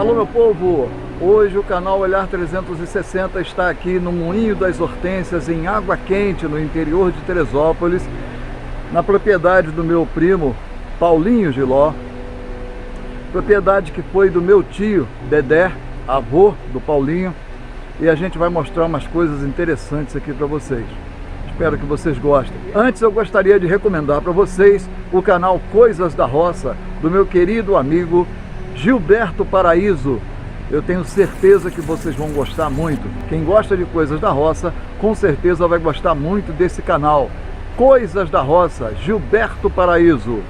Alô meu povo, hoje o canal Olhar 360 está aqui no Moinho das Hortênsias, em Água Quente, no interior de Teresópolis, na propriedade do meu primo Paulinho Giló, propriedade que foi do meu tio Dedé, avô do Paulinho, e a gente vai mostrar umas coisas interessantes aqui para vocês. Espero que vocês gostem. Antes eu gostaria de recomendar para vocês o canal Coisas da Roça, do meu querido amigo Gilberto Paraíso. Eu tenho certeza que vocês vão gostar muito. Quem gosta de Coisas da Roça, com certeza vai gostar muito desse canal. Coisas da Roça, Gilberto Paraíso.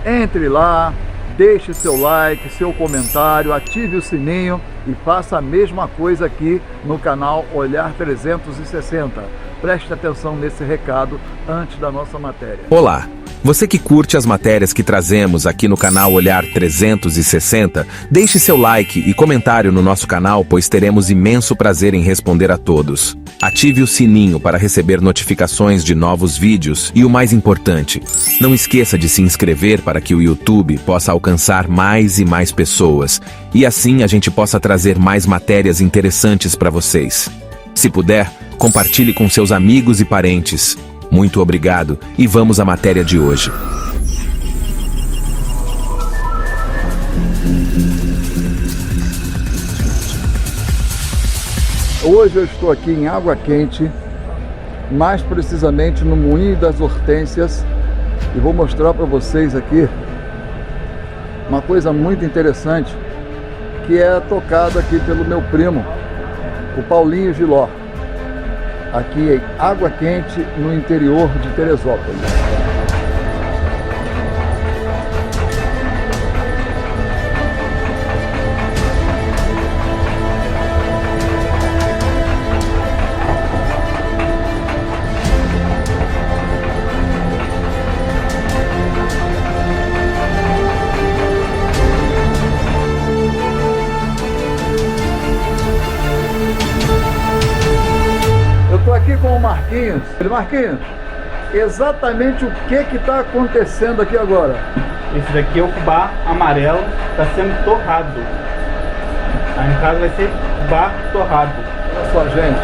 Entre lá, deixe seu like, seu comentário, ative o sininho e faça a mesma coisa aqui no canal Olhar 360. Preste atenção nesse recado antes da nossa matéria. Olá! Você que curte as matérias que trazemos aqui no canal Olhar 360, deixe seu like e comentário no nosso canal, pois teremos imenso prazer em responder a todos. Ative o sininho para receber notificações de novos vídeos e o mais importante, não esqueça de se inscrever para que o YouTube possa alcançar mais e mais pessoas e assim a gente possa trazer mais matérias interessantes para vocês. Se puder, compartilhe com seus amigos e parentes. Muito obrigado e vamos à matéria de hoje. Hoje eu estou aqui em Água Quente, mais precisamente no Moinho das Hortênsias, e vou mostrar para vocês aqui uma coisa muito interessante que é tocada aqui pelo meu primo, o Paulinho Giló, aqui em Água Quente, no interior de Teresópolis. Estou aqui com o Marquinhos. Marquinhos, exatamente o que está acontecendo aqui agora? Esse daqui é o fubá amarelo, está sendo torrado. Aí no caso vai ser fubá torrado. Olha só, gente.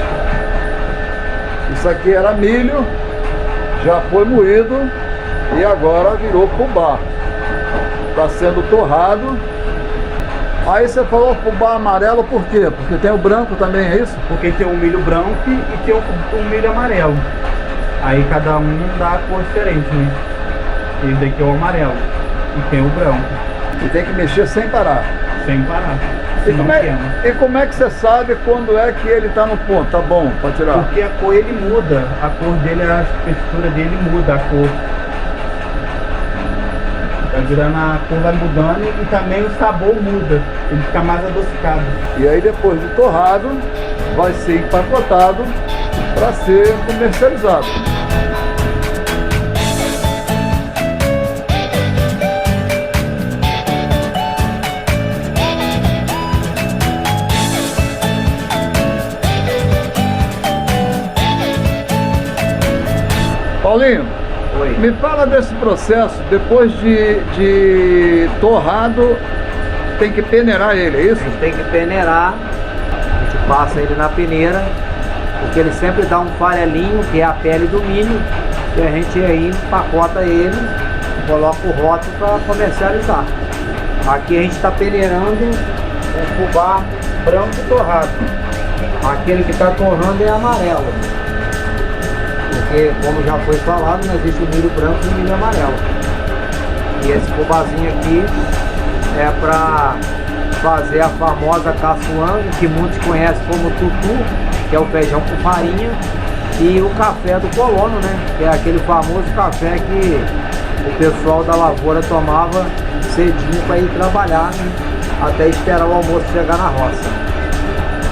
Isso aqui era milho, já foi moído e agora virou fubá. Está sendo torrado. Aí você falou fubá amarelo por quê? Porque tem o branco também, é isso? Porque tem o milho branco e tem o milho amarelo. Aí cada um dá a cor diferente, né? Esse daqui é o amarelo e tem o branco. E tem que mexer sem parar. Sem parar. E como é que você sabe quando é que ele está no ponto? Tá bom para tirar? Porque a cor ele muda. A cor dele, a textura dele muda a cor. Vai virando, a cor vai mudando e também o sabor muda, ele fica mais adocicado. E aí depois de torrado, vai ser empacotado para ser comercializado. Paulinho, Oi. Me fala desse processo. Depois de torrado, tem que peneirar ele, é isso? A gente tem que peneirar, a gente passa ele na peneira, porque ele sempre dá um farelinho, que é a pele do milho, e a gente aí empacota ele, coloca o rótulo para comercializar. Aqui a gente está peneirando o fubá branco torrado. Aquele que está torrando é amarelo. Porque, como já foi falado, não existe o milho branco e o milho amarelo. E esse fubazinho aqui é para fazer a famosa caçuanga, que muitos conhecem como tutu, que é o feijão com farinha, e o café do colono, né? Que é aquele famoso café que o pessoal da lavoura tomava cedinho para ir trabalhar, né? Até esperar o almoço chegar na roça.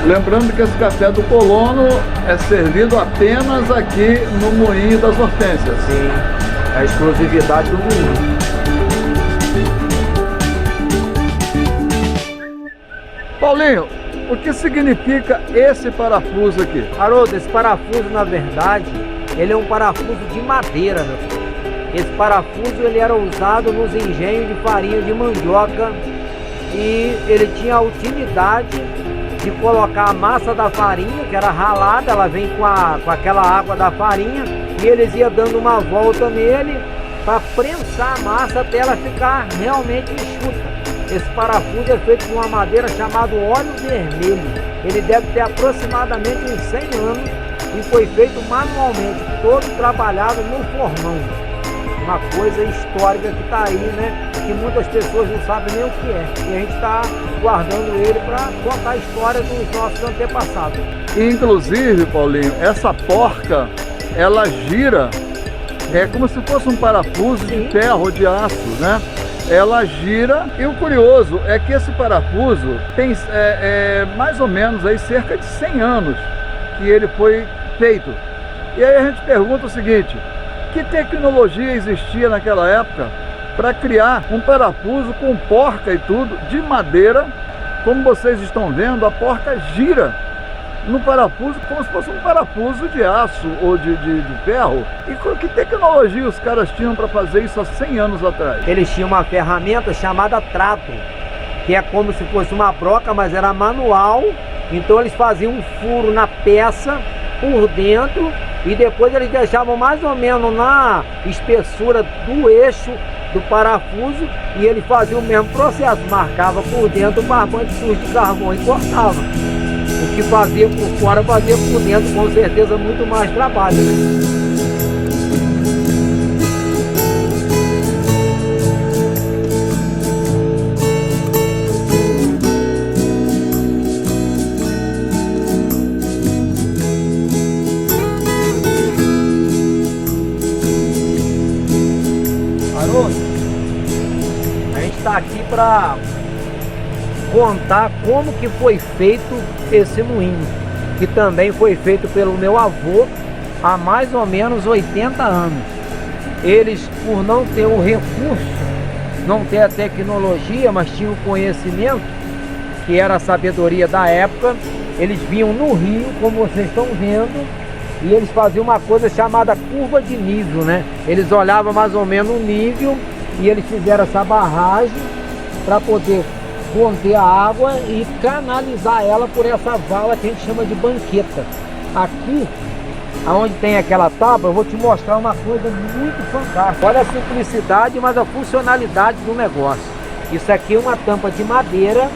Lembrando que esse café do colono é servido apenas aqui no Moinho das Hortênsias. Sim, é a exclusividade do moinho. Paulinho, o que significa esse parafuso aqui? Haroldo, esse parafuso, na verdade, ele é um parafuso de madeira, meu filho. Esse parafuso ele era usado nos engenhos de farinha de mandioca e ele tinha a utilidade de colocar a massa da farinha, que era ralada, ela vem com aquela água da farinha, e eles iam dando uma volta nele para prensar a massa até ela ficar realmente enxuta. Esse parafuso é feito com uma madeira chamada óleo vermelho. Ele deve ter aproximadamente uns 100 anos e foi feito manualmente, todo trabalhado no formão. Uma coisa histórica que está aí, né? Que muitas pessoas não sabem nem o que é. E a gente está guardando ele para contar a história dos nossos antepassados. Inclusive, Paulinho, essa porca, ela gira, é como se fosse um parafuso de ferro ou de aço, né? Ela gira, e o curioso é que esse parafuso tem mais ou menos aí cerca de 100 anos que ele foi feito. E aí a gente pergunta o seguinte: que tecnologia existia naquela época para criar um parafuso com porca e tudo, de madeira? Como vocês estão vendo, a porca gira no parafuso como se fosse um parafuso de aço ou de ferro. E que tecnologia os caras tinham para fazer isso há 100 anos atrás? Eles tinham uma ferramenta chamada trato, que é como se fosse uma broca, mas era manual. Então eles faziam um furo na peça por dentro e depois eles deixavam mais ou menos na espessura do eixo do parafuso, e ele fazia o mesmo processo, marcava por dentro o barbante sujo de carvão e cortava. O que fazia por fora, fazia por dentro, com certeza muito mais trabalho, né? A gente está aqui para contar como que foi feito esse moinho, que também foi feito pelo meu avô há mais ou menos 80 anos. Eles, por não ter o recurso, não ter a tecnologia, mas tinham o conhecimento, que era a sabedoria da época, eles vinham no rio, como vocês estão vendo, e eles faziam uma coisa chamada curva de nível, né? Eles olhavam mais ou menos o nível e eles fizeram essa barragem para poder conter a água e canalizar ela por essa vala que a gente chama de banqueta. Aqui, aonde tem aquela tábua, eu vou te mostrar uma coisa muito fantástica. Olha a simplicidade, mas a funcionalidade do negócio. Isso aqui é uma tampa de madeira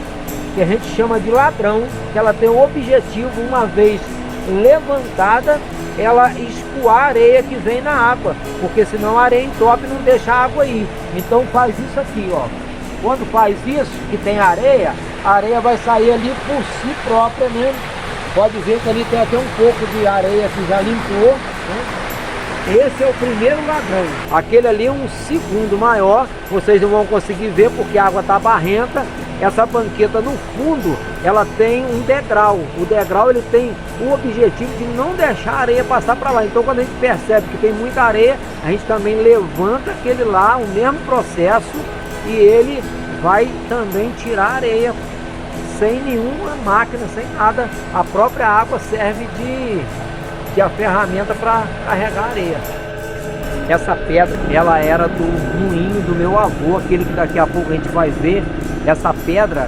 que a gente chama de ladrão, que ela tem o objetivo, uma vez levantada, ela escoar a areia que vem na água, porque senão a areia entope e não deixa a água ir. Então faz isso aqui, ó. Quando faz isso, que tem areia, a areia vai sair ali por si própria mesmo. Pode ver que ali tem até um pouco de areia que já limpou, né? Esse é o primeiro ladrão. Aquele ali é um segundo maior, vocês não vão conseguir ver porque a água está barrenta. Essa banqueta no fundo, ela tem um degrau. O degrau ele tem o objetivo de não deixar a areia passar para lá. Então quando a gente percebe que tem muita areia, a gente também levanta aquele lá, o mesmo processo, e ele vai também tirar a areia sem nenhuma máquina, sem nada. A própria água serve de a ferramenta para carregar a areia. Essa pedra, ela era do moinho do meu avô, aquele que daqui a pouco a gente vai ver. Essa pedra,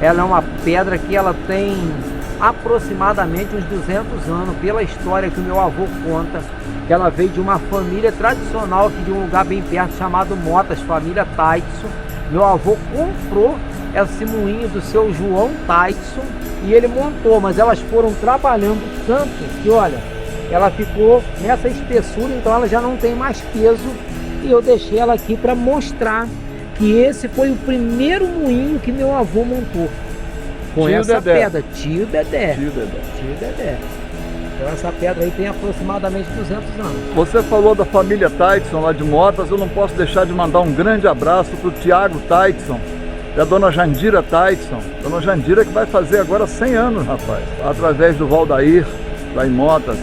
ela é uma pedra que ela tem aproximadamente uns 200 anos, pela história que o meu avô conta, que ela veio de uma família tradicional aqui de um lugar bem perto chamado Motas, família Taitson. Meu avô comprou esse moinho do seu João Taitson e ele montou, mas elas foram trabalhando tanto que, olha, ela ficou nessa espessura, então ela já não tem mais peso, e eu deixei ela aqui para mostrar que esse foi o primeiro moinho que meu avô montou. Com essa pedra, Tio Dedé. Tio Dedé. Tio Dedé. Então essa pedra aí tem aproximadamente 200 anos. Você falou da família Taitson lá de Motas, eu não posso deixar de mandar um grande abraço para o Tiago Taitson e a dona Jandira Taitson. Dona Jandira que vai fazer agora 100 anos, rapaz. Através do Valdair, lá em Motas,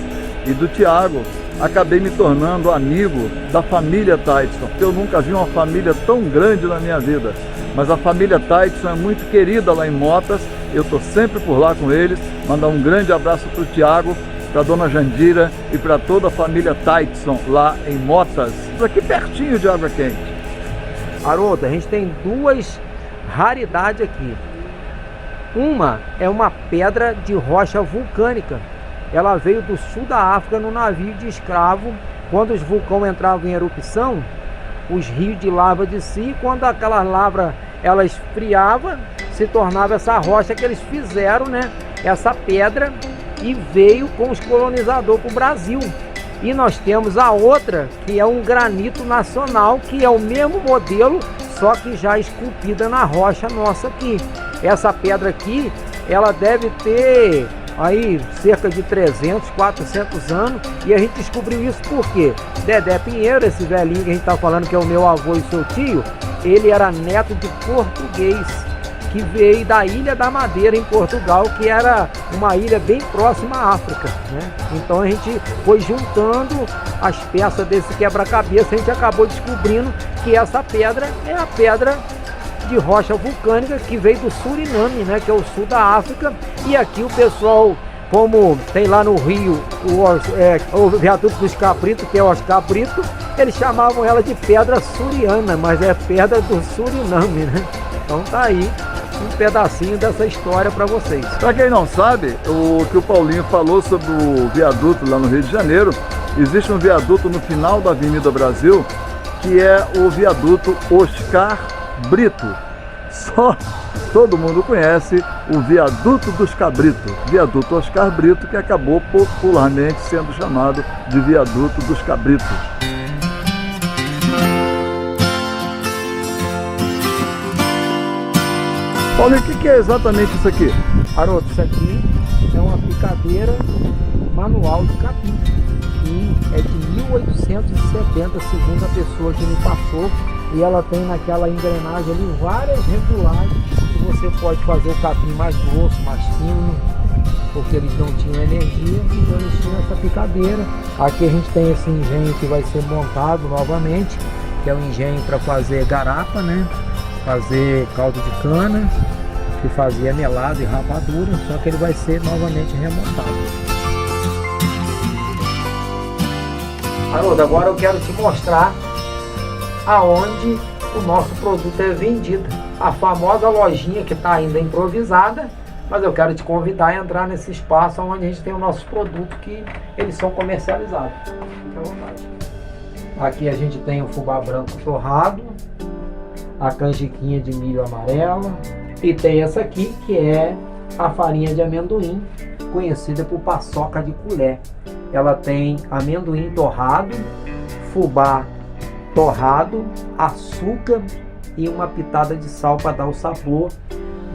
e do Tiago, acabei me tornando amigo da família Taitson. Eu nunca vi uma família tão grande na minha vida, mas a família Taitson é muito querida lá em Motas. Eu estou sempre por lá com eles. Mandar um grande abraço para o Tiago, para a dona Jandira e para toda a família Taitson lá em Motas, aqui pertinho de Água Quente. Haroldo, a gente tem duas raridade aqui. Uma é uma pedra de rocha vulcânica. Ela veio do sul da África no navio de escravo. Quando os vulcões entravam em erupção, os rios de lava de si, quando aquela lava ela esfriava, se tornava essa rocha que eles fizeram, né? Essa pedra, e veio com os colonizadores para o Brasil. E nós temos a outra, que é um granito nacional, que é o mesmo modelo, só que já esculpida na rocha nossa aqui. Essa pedra aqui, ela deve ter aí cerca de 300, 400 anos, e a gente descobriu isso porque Dedé Pinheiro, esse velhinho que a gente está falando que é o meu avô e seu tio, ele era neto de português, que veio da Ilha da Madeira, em Portugal, que era uma ilha bem próxima à África, né? Então a gente foi juntando as peças desse quebra-cabeça, a gente acabou descobrindo que essa pedra é a pedra de rocha vulcânica que veio do Suriname, né, que é o sul da África. E aqui o pessoal, como tem lá no Rio o viaduto dos Cabritos, que é Oscar Brito, eles chamavam ela de pedra suriana, mas é pedra do Suriname, né? Então tá aí um pedacinho dessa história para vocês. Para quem não sabe, o que o Paulinho falou sobre o viaduto lá no Rio de Janeiro, existe um viaduto no final da Avenida Brasil, que é o viaduto Oscar Brito. Só todo mundo conhece o viaduto dos Cabritos, viaduto Oscar Brito, que acabou popularmente sendo chamado de viaduto dos Cabritos. Paulinho, o que é exatamente isso aqui? Haroldo, isso aqui é uma picadeira manual de capim, que é de 1870, segundo a pessoa que me passou. E ela tem naquela engrenagem ali várias regulagens que você pode fazer o capim mais grosso, mais fino, porque eles não tinham energia, então eles tinham essa picadeira. Aqui a gente tem esse engenho que vai ser montado novamente, que é um engenho para fazer garapa, né? Fazer caldo de cana, que fazia melado e rapadura, só que ele vai ser novamente remontado. Haroldo, agora eu quero te mostrar aonde o nosso produto é vendido. A famosa lojinha que está ainda improvisada, mas eu quero te convidar a entrar nesse espaço onde a gente tem os nossos produtos que eles são comercializados. Fique à vontade. Aqui a gente tem o fubá branco torrado, a canjiquinha de milho amarelo, e tem essa aqui que é a farinha de amendoim, conhecida por paçoca de colher. Ela tem amendoim torrado, fubá torrado, açúcar e uma pitada de sal para dar o sabor,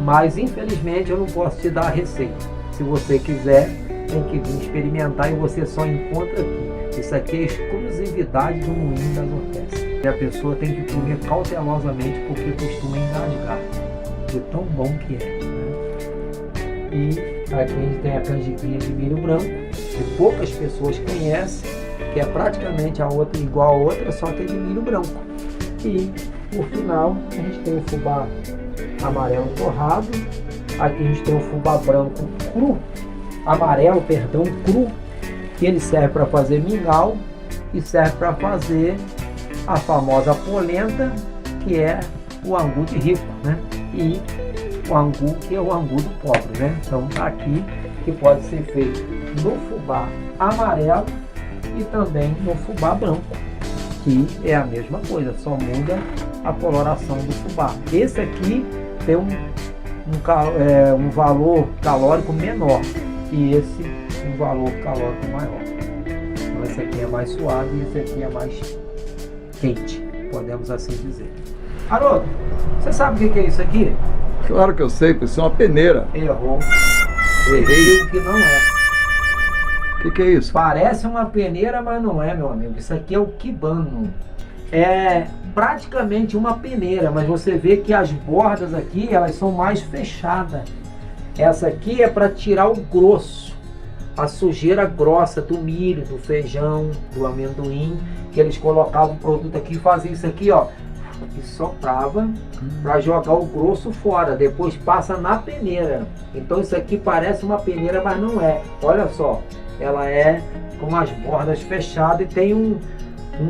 mas infelizmente eu não posso te dar a receita. Se você quiser, tem que vir experimentar e você só encontra aqui. Isso aqui é exclusividade do Moinho das Hortênsias. E a pessoa tem que comer cautelosamente porque costuma engasgar, de tão bom que é, né? E aqui a gente tem a canjiquinha de milho branco, que poucas pessoas conhecem, que é praticamente a outra igual a outra, só que é de milho branco. E por final a gente tem o fubá amarelo torrado. Aqui a gente tem o fubá branco cru, amarelo, perdão, cru, que ele serve para fazer mingau e serve para fazer a famosa polenta, que é o angu de rico, né? E o angu, que é o angu do pobre, né? Então tá aqui que pode ser feito no fubá amarelo e também no fubá branco, que é a mesma coisa, só muda a coloração do fubá. Esse aqui tem um valor calórico menor e esse um valor calórico maior. Então esse aqui é mais suave e esse aqui é mais quente, podemos assim dizer. Haroldo, você sabe o que é isso aqui? Claro que eu sei, isso é uma peneira. Errou. Errei o que não é. O que é isso? Parece uma peneira, mas não é, meu amigo. Isso aqui é o kibano. É praticamente uma peneira, mas você vê que as bordas aqui, elas são mais fechadas. Essa aqui é para tirar o grosso, a sujeira grossa do milho, do feijão, do amendoim, que eles colocavam o produto aqui e faziam isso aqui, ó, e soprava para jogar o grosso fora, depois passa na peneira. Então isso aqui parece uma peneira, mas não é. Olha só, ela é com as bordas fechadas e tem um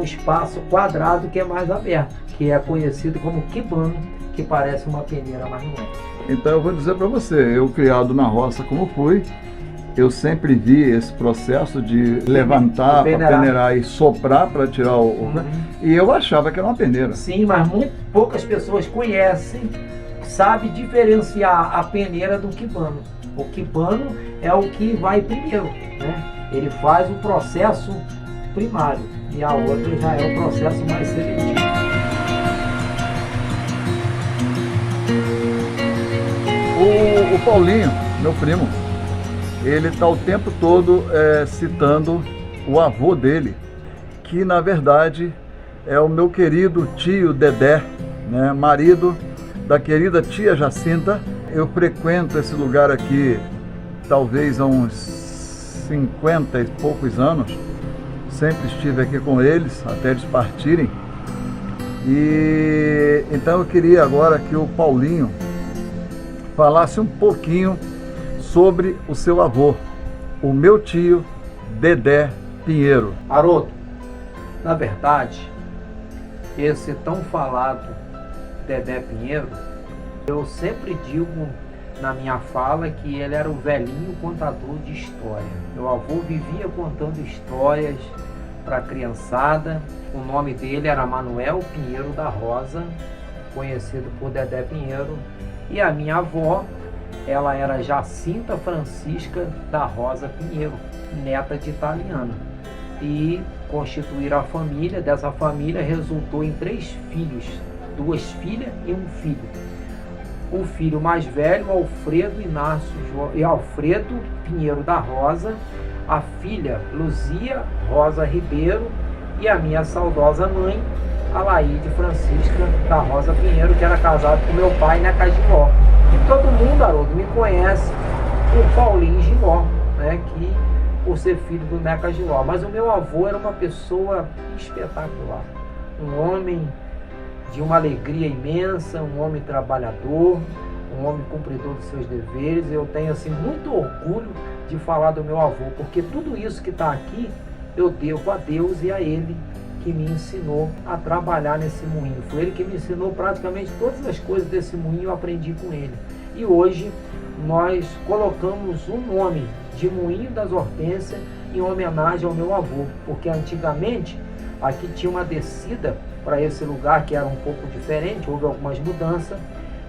espaço quadrado que é mais aberto, que é conhecido como kibano, que parece uma peneira, mas não é. Então eu vou dizer para você, eu criado na roça como fui, eu sempre vi esse processo de levantar para peneirar e soprar para tirar e eu achava que era uma peneira. Sim, mas muito poucas pessoas conhecem, sabem diferenciar a peneira do quibano. O quibano é o que vai primeiro, né? Ele faz o processo primário e a outra já é o processo mais seletivo. O Paulinho, meu primo, ele está o tempo todo citando o avô dele, que na verdade é o meu querido tio Dedé, né, marido da querida tia Jacinta. Eu frequento esse lugar aqui talvez há uns 50 e poucos anos, sempre estive aqui com eles até eles partirem. E então eu queria agora que o Paulinho falasse um pouquinho sobre o seu avô, o meu tio Dedé Pinheiro. Haroldo, na verdade, esse tão falado Dedé Pinheiro, eu sempre digo na minha fala que ele era o velhinho contador de história. Meu avô vivia contando histórias para a criançada. O nome dele era Manuel Pinheiro da Rosa, conhecido por Dedé Pinheiro. E a minha avó, ela era Jacinta Francisca da Rosa Pinheiro, neta de italiana. E constituíram a família. Dessa família resultou em 3 filhos, 2 filhas e 1 filho. O filho mais velho, Alfredo Pinheiro da Rosa, a filha Luzia Rosa Ribeiro e a minha saudosa mãe, Alaide Francisca da Rosa Pinheiro, que era casado com meu pai na Cajiló. E todo mundo, Haroldo, me conhece por Paulinho Giló, né, que por ser filho do Neca Giló. Mas o meu avô era uma pessoa espetacular, um homem de uma alegria imensa, um homem trabalhador, um homem cumpridor dos seus deveres. Eu tenho assim muito orgulho de falar do meu avô, porque tudo isso que está aqui eu devo a Deus e a ele, que me ensinou a trabalhar nesse moinho. Foi ele que me ensinou praticamente todas as coisas desse moinho, eu aprendi com ele. E hoje nós colocamos o nome de Moinho das Hortênsias em homenagem ao meu avô, porque antigamente aqui tinha uma descida para esse lugar que era um pouco diferente, houve algumas mudanças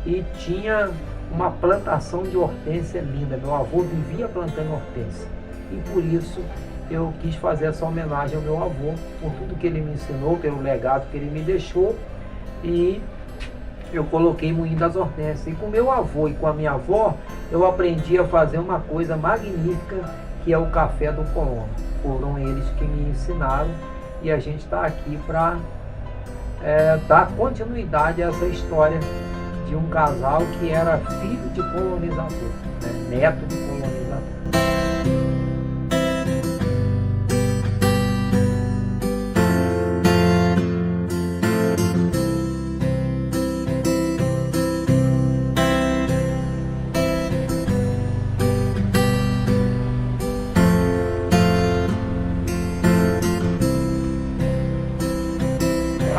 e tinha uma plantação de hortênsia linda. Meu avô vivia plantando hortênsia e por isso eu quis fazer essa homenagem ao meu avô, por tudo que ele me ensinou, pelo legado que ele me deixou, e eu coloquei Moinho das Hortênsias. E com meu avô e com a minha avó, eu aprendi a fazer uma coisa magnífica, que é o café do colono. Foram eles que me ensinaram e a gente está aqui para dar continuidade a essa história de um casal que era filho de colonizador, né? Neto de colonizador.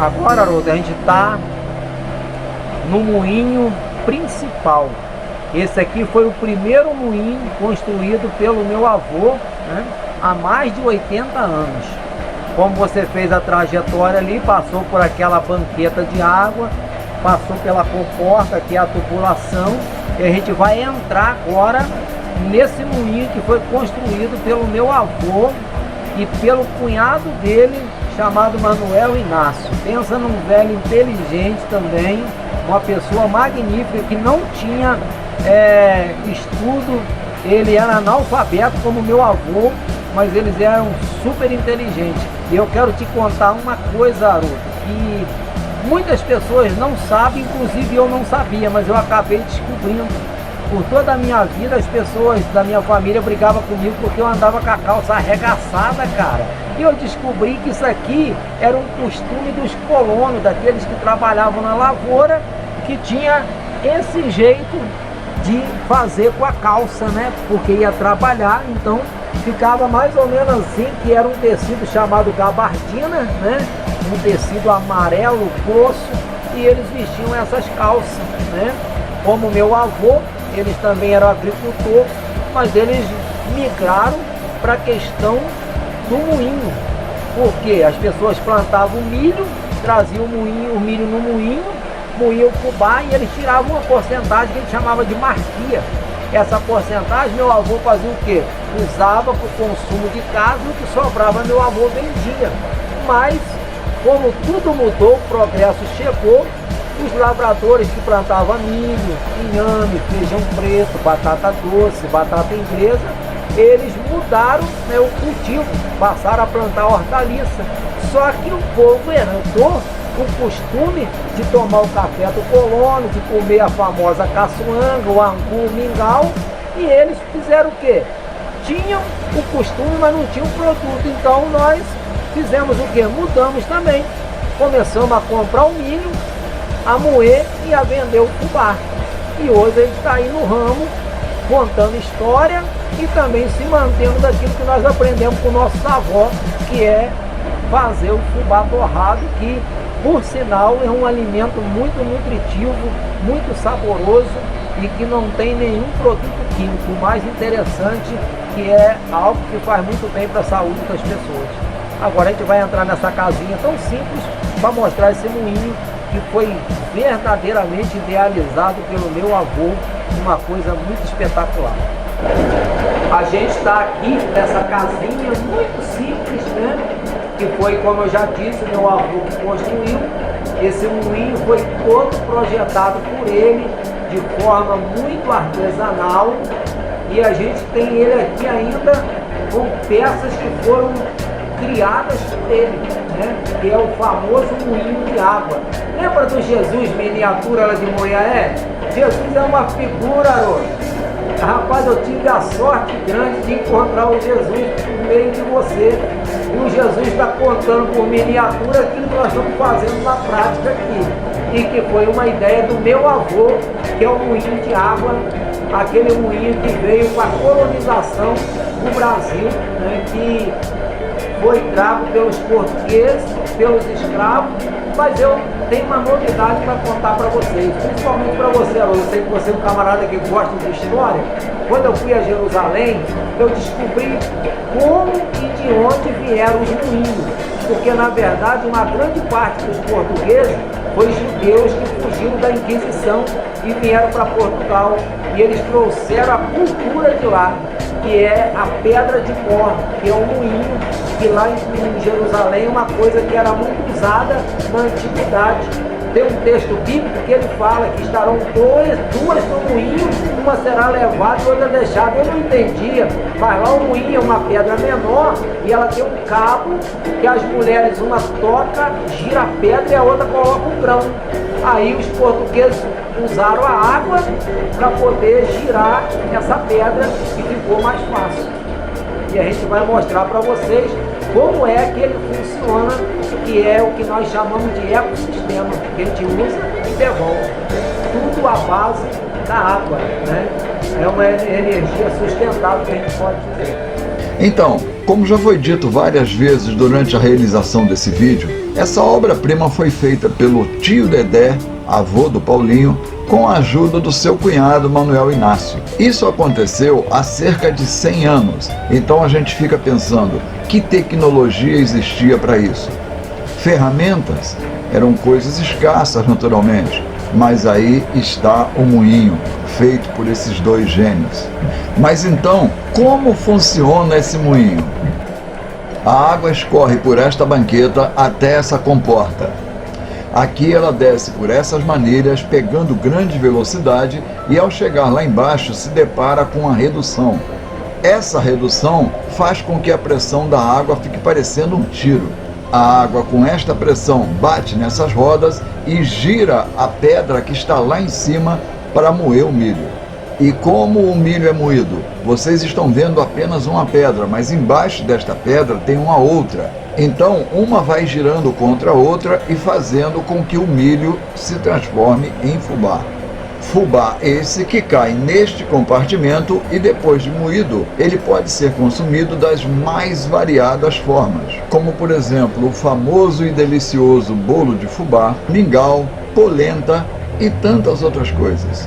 Agora, Haroldo, a gente está no moinho principal. Esse aqui foi o primeiro moinho construído pelo meu avô, né, há mais de 80 anos. Como você fez a trajetória ali, passou por aquela banqueta de água, passou pela comporta, que é a tubulação, e a gente vai entrar agora nesse moinho que foi construído pelo meu avô e pelo cunhado dele, chamado Manuel Inácio. Pensa num velho inteligente também, uma pessoa magnífica que não tinha estudo. Ele era analfabeto como meu avô, mas eles eram super inteligentes. E eu quero te contar uma coisa, Haroldo, que muitas pessoas não sabem, inclusive eu não sabia, mas eu acabei descobrindo. Por toda a minha vida, as pessoas da minha família brigavam comigo porque eu andava com a calça arregaçada, cara. E eu descobri que isso aqui era um costume dos colonos, daqueles que trabalhavam na lavoura, que tinha esse jeito de fazer com a calça, né? Porque ia trabalhar, então ficava mais ou menos assim, que era um tecido chamado gabardina, né? Um tecido amarelo grosso, e eles vestiam essas calças, né? Como meu avô, eles também eram agricultor, mas eles migraram para a questão do moinho, porque as pessoas plantavam milho, traziam o milho no moinho, moíam o fubá e eles tiravam uma porcentagem que a gente chamava de marquia. Essa porcentagem meu avô fazia o quê? Usava para o consumo de casa, o que sobrava meu avô vendia. Mas, como tudo mudou, o progresso chegou, os lavradores que plantavam milho, inhame, feijão preto, batata doce, batata inglesa, eles mudaram, né, o cultivo, passaram a plantar hortaliça. Só que o povo herdou o costume de tomar o café do colono, de comer a famosa caçoanga, o angu, o mingau, e eles fizeram o quê? Tinham o costume, mas não tinham o produto. Então nós fizemos o quê? Mudamos também. Começamos a comprar o milho, a moer e a vender o fubá. E hoje a gente está aí no ramo, contando história e também se mantendo daquilo que nós aprendemos com nossos avós, que é fazer o fubá torrado, que por sinal é um alimento muito nutritivo, muito saboroso e que não tem nenhum produto químico. O mais interessante, que é algo que faz muito bem para a saúde das pessoas. Agora a gente vai entrar nessa casinha tão simples para mostrar esse moinho que foi verdadeiramente idealizado pelo meu avô, uma coisa muito espetacular. A gente está aqui nessa casinha muito simples, né? Que foi, como eu já disse, meu avô que construiu. Esse moinho foi todo projetado por ele de forma muito artesanal e a gente tem ele aqui ainda com peças que foram criadas por ele, né? Que é o famoso moinho de água. Lembra do Jesus miniatura lá de Monhaé? Jesus é uma figura, Haroldo. Rapaz, eu tive a sorte grande de encontrar o Jesus no meio de você. E o Jesus está contando por miniatura aquilo que nós estamos fazendo na prática aqui. E que foi uma ideia do meu avô, que é o moinho de água, aquele moinho que veio com a colonização do Brasil, né, que foi trago pelos portugueses, pelos escravos, mas eu tenho uma novidade para contar para vocês, principalmente para você, Haroldo. Eu sei que você é um camarada que gosta de história. Quando eu fui a Jerusalém, eu descobri como e de onde vieram os moinhos, porque na verdade uma grande parte dos portugueses foi judeus que fugiram da Inquisição e vieram para Portugal, e eles trouxeram a cultura de lá, que é a pedra de pó, que é um moinho, que lá em Jerusalém é uma coisa que era muito usada na antiguidade. Tem um texto bíblico que ele fala que estarão duas no moinho, uma será levada e outra deixada. Eu não entendia, mas lá o moinho é uma pedra menor e ela tem um cabo que as mulheres, uma toca, gira a pedra e a outra coloca o grão. Aí os portugueses usaram a água para poder girar essa pedra e ficou mais fácil. E a gente vai mostrar para vocês como é que ele funciona, que é o que nós chamamos de ecossistema, que a gente usa e devolve. Tudo à base da água, né? É uma energia sustentável que a gente pode dizer. Então, como já foi dito várias vezes durante a realização desse vídeo, essa obra-prima foi feita pelo tio Dedé, avô do Paulinho, com a ajuda do seu cunhado Manuel Inácio. Isso aconteceu há cerca de 100 anos, então a gente fica pensando, que tecnologia existia para isso? Ferramentas eram coisas escassas naturalmente, mas aí está o moinho, feito por esses dois gênios. Mas então, como funciona esse moinho? A água escorre por esta banqueta até essa comporta. Aqui ela desce por essas manilhas, pegando grande velocidade, e ao chegar lá embaixo se depara com uma redução. Essa redução faz com que a pressão da água fique parecendo um tiro. A água com esta pressão bate nessas rodas e gira a pedra que está lá em cima para moer o milho. E como o milho é moído? Vocês estão vendo apenas uma pedra, mas embaixo desta pedra tem uma outra. Então, uma vai girando contra a outra e fazendo com que o milho se transforme em fubá. Fubá esse que cai neste compartimento e depois de moído, ele pode ser consumido das mais variadas formas, como por exemplo o famoso e delicioso bolo de fubá, mingau, polenta e tantas outras coisas.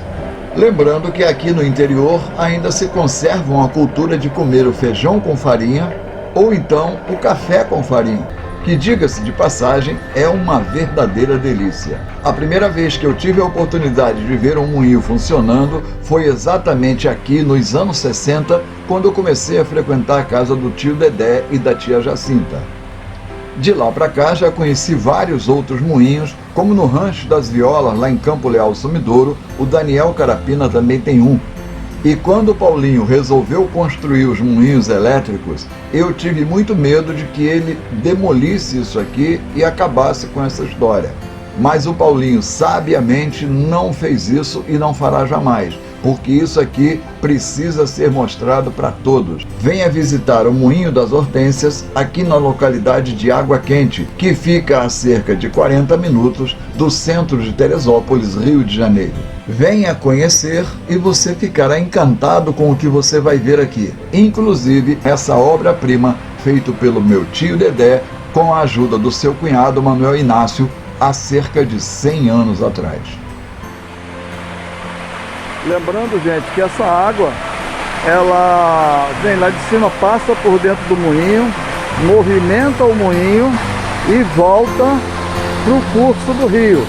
Lembrando que aqui no interior ainda se conserva a cultura de comer o feijão com farinha ou então o café com farinha, que, diga-se de passagem, é uma verdadeira delícia. A primeira vez que eu tive a oportunidade de ver um moinho funcionando foi exatamente aqui nos anos 60, quando eu comecei a frequentar a casa do tio Dedé e da tia Jacinta. De lá para cá já conheci vários outros moinhos, como no Rancho das Violas, lá em Campo Leal, Sumidouro, o Daniel Carapina também tem um. E quando o Paulinho resolveu construir os moinhos elétricos, eu tive muito medo de que ele demolisse isso aqui e acabasse com essa história. Mas o Paulinho sabiamente não fez isso e não fará jamais, porque isso aqui precisa ser mostrado para todos. Venha visitar o Moinho das Hortênsias aqui na localidade de Água Quente, que fica a cerca de 40 minutos do centro de Teresópolis, Rio de Janeiro. Venha conhecer e você ficará encantado com o que você vai ver aqui. Inclusive essa obra-prima feita pelo meu tio Dedé com a ajuda do seu cunhado Manuel Inácio há cerca de 100 anos atrás. Lembrando, gente, que essa água, ela vem lá de cima, passa por dentro do moinho, movimenta o moinho e volta para o curso do rio.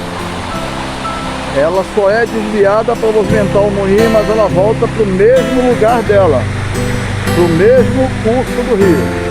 Ela só é desviada para movimentar o moinho, mas ela volta para o mesmo lugar dela, para o mesmo curso do rio.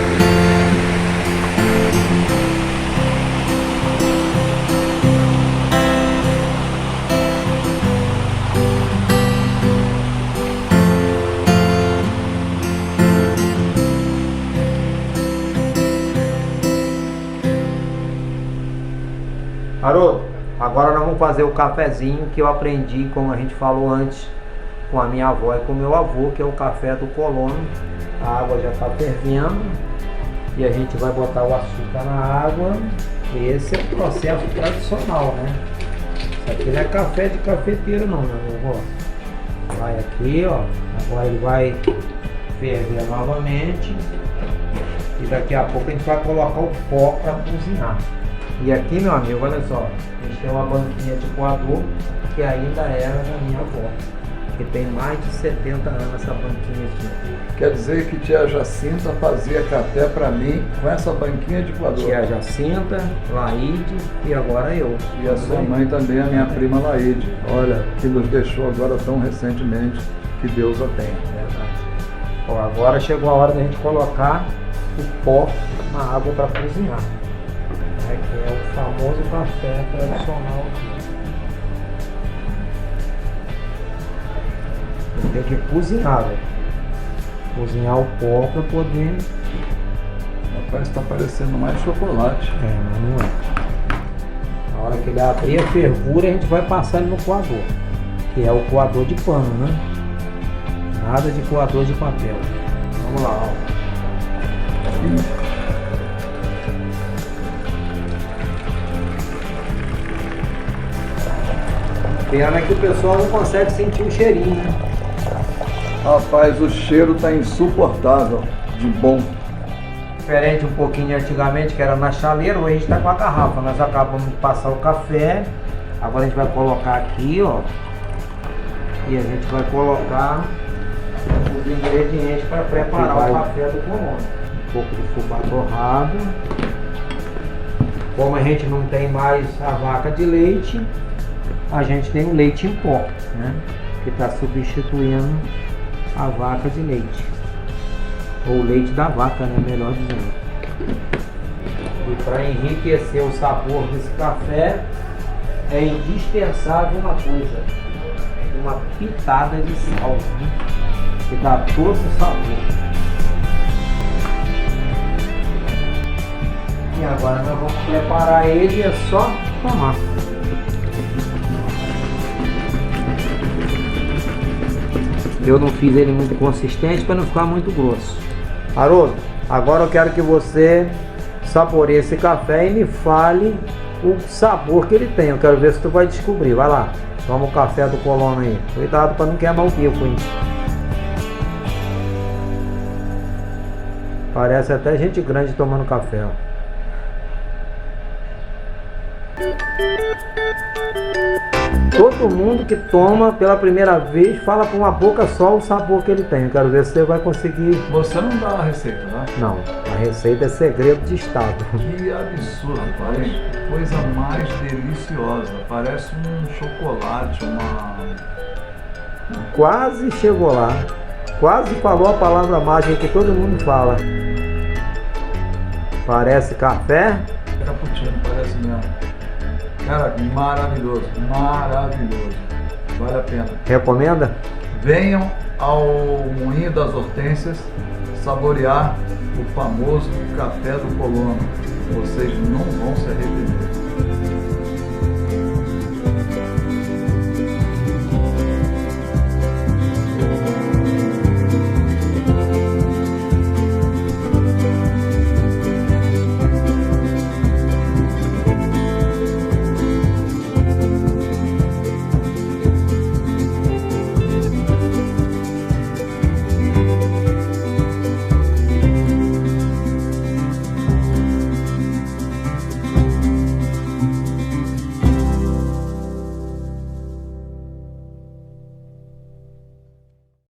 Haroldo, agora nós vamos fazer o cafezinho que eu aprendi, como a gente falou antes, com a minha avó e com o meu avô, que é o café do colono. A água já está fervendo e a gente vai botar o açúcar na água. Esse é o processo tradicional, né? Isso aqui não é café de cafeteiro não, meu avô. Vai aqui, ó. Agora ele vai ferver novamente e daqui a pouco a gente vai colocar o pó para cozinhar. E aqui, meu amigo, olha só, a gente tem uma banquinha de coador que ainda era da minha avó, que tem mais de 70 anos essa banquinha aqui. Quer dizer que tia Jacinta fazia café para mim com essa banquinha de coador. Tia Jacinta, Laide e agora eu. E a sua mãe também, a minha prima Laide. Olha, que nos deixou agora tão recentemente, que Deus a tenha. Verdade. Ó, agora chegou a hora da gente colocar o pó na água para cozinhar. Que é o famoso café tradicional aqui. Tem que cozinhar, velho. Cozinhar o pó para poder. Rapaz, está parecendo mais chocolate. É, mas não é. Na hora que ele abrir a fervura, a gente vai passar ele no coador, que é o coador de pano, né? Nada de coador de papel. Vamos lá, ó. Pena que o pessoal não consegue sentir o cheirinho, né? Rapaz, o cheiro tá insuportável de bom. Diferente um pouquinho de antigamente, que era na chaleira, hoje a gente tá com a garrafa. Nós acabamos de passar o café. Agora a gente vai colocar aqui, ó. E a gente vai colocar os ingredientes para preparar o café do colono. Um pouco de fubá torrado. Como a gente não tem mais a vaca de leite, a gente tem o leite em pó, né? Que está substituindo a vaca de leite, ou leite da vaca, né? Melhor dizendo. E para enriquecer o sabor desse café é indispensável uma coisa, uma pitada de sal, né? Que dá todo o sabor. E agora nós vamos preparar ele e é só tomar. Eu não fiz ele muito consistente para não ficar muito grosso. Haroldo, agora eu quero que você saboreie esse café e me fale o sabor que ele tem. Eu quero ver se tu vai descobrir. Vai lá. Toma o café do colono aí. Cuidado para não queimar o bico, hein? Parece até gente grande tomando café, ó. Todo mundo que toma pela primeira vez fala com uma boca só o sabor que ele tem. Eu quero ver se você vai conseguir. Você não dá a receita, né? Não, a receita é segredo de estado. Que absurdo, parece coisa mais deliciosa. Parece um chocolate, uma... Quase chegou lá. Quase falou a palavra mágica que todo mundo fala. Parece café. Cappuccino, parece mesmo. Cara, maravilhoso, maravilhoso. Vale a pena. Recomenda? Venham ao Moinho das Hortênsias saborear o famoso café do colono. Vocês não vão se arrepender.